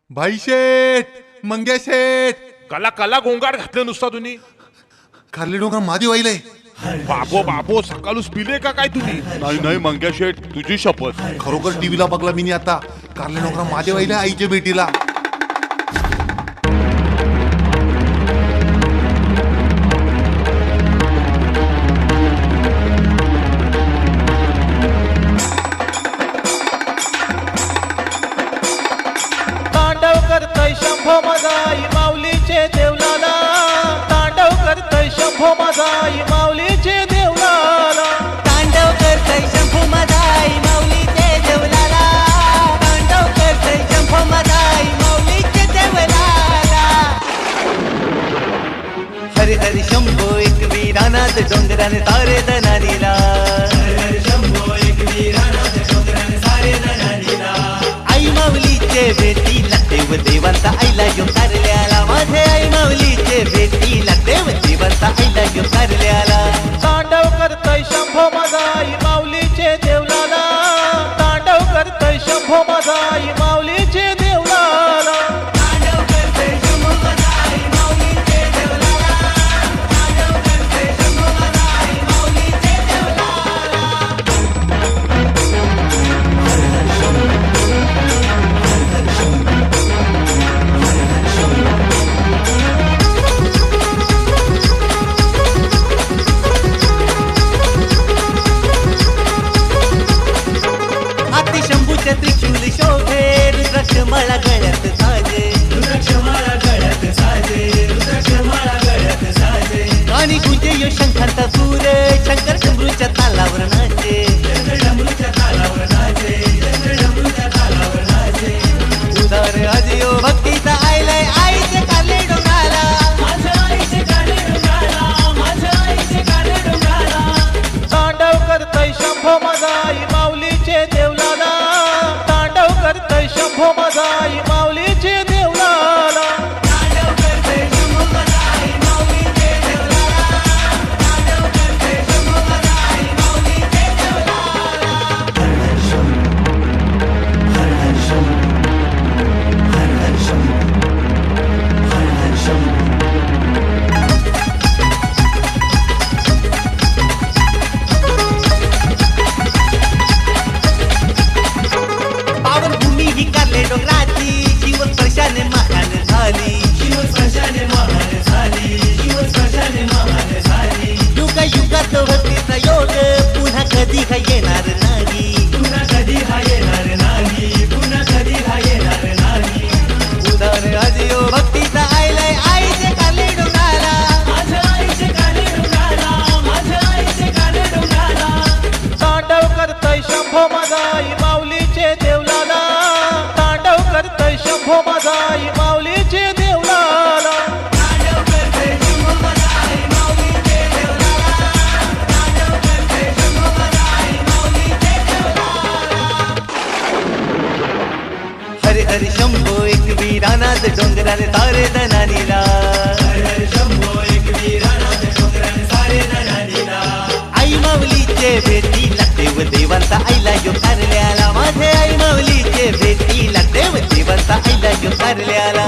भाई शेठ, मंग्या शेठ, कला कला गोंगाट घातलं नुसता तुम्ही. खारले डोंगर मादी वाईलय. बाबो बाबो सकाळूच पिले का काय तुम्ही? नाही नाही मंग्या शेठ, तुझी शपथ. खरोखर टीव्हीला बघला मी आता. कारले डोंगर मादी वाईलय आईच्या भेटीला. तांडव करतय शंभो मजाई माऊलीचे देवलाला. तांडव करतय शंभो मजाई माऊलीचे देवलाला. तांडव करतय शंभू मदाई माऊलीचे देवलाला. तांडव करतय शंभू मदाई माऊलीचे देवलाला. हरी हरी शंभो एक वीरानाथ डोंगराने तारे दनानीला. हरी शंभो एक वीरानाथ डोंगराने तारे दनानीला. आई माऊलीचे भेटीला देव देवांचा आईला घेऊन तारल्याला. माझे आई माऊलीचे भेटीला देव देवांचा आईला घेऊन तारल्याला. तांडव करतय शंभो मजाई माऊलीचे देवलाला. तांडव करतय शंभो मजाई माऊलीचे देवलाला. तांडव करतय शंभू मदाई माऊलीचे देवलाला. तांडव करतय शंभू मदाई माऊलीचे देवलाला. हाती शंभूचे त्रिशूल शोभे. रुद्राक्ष माळा गळ्यात साजे. रुद्राक्ष माळा गळ्यात साजे. रुद्राक्ष माळा गळ्यात साजे. कानी गुंजे यो शंखांचा सूर. शंकर डमरूच्या तालावर नाचे. शंकर डमरूच्या तालावर नाचे. शंकर डमरूच्या तालावर नाचे. उदार आजियो भक्तीचा आयलाय आईचे कारले डोंगाला. माझ्या आईचे कारले डोंगाला. माझ्या आईचे कारले डोंगाला. तांडव करतय शंभो मजाई माऊलीचे देवलाला. तांडव करतय शंभो मजाई माऊलीचे देवलाला. तांडव करतय शंभू मदाई माऊलीचे देवलाला. तांडव करतय शंभू मदाई माऊलीचे देवलाला. हर हर शंभू. हर हर शंभू. हर हर शंभू. हर हर शंभू. पावनभूमी ही कारले डोंगराची. शिवस्पर्शाने महान झाली. शिवस्पर्शाने महान झाली. शिवस्पर्शाने महान झाली. युगा युगात भक्तीचा योग पुन्हा कधी हा येणार नाही. पुन्हा कधी हा येणार नाही. पुन्हा कधी हा येणार नाही. उदार आजियो भक्तीचा आयलाय आईचे कारले डोंगाला. माझ्या आईचे कारले डोंगाला. माझ्या आईचे कारले डोंगाला. तांडव करतय शंभो मजाई माऊलीचे देवलाला. तांडव करतय शंभो मजाई माऊलीचे देवलाला. तांडव करतय शंभू मदाई माऊलीचे देवलाला. तांडव करतय शंभू मदाई माऊलीचे देवलाला. हरी हरी शंभो एक वीरानाथ डोंगराने तारे दनानीला. हरी हरी शंभो एक वीरानाथ डोंगराने तारे दनानीला. आई माऊलीचे भेटीला देव देवांचा आईला घेऊन तारल्याला. माझे आई माऊलीचे भेटीला देव देवांचा आईला घेऊन तारल्याला.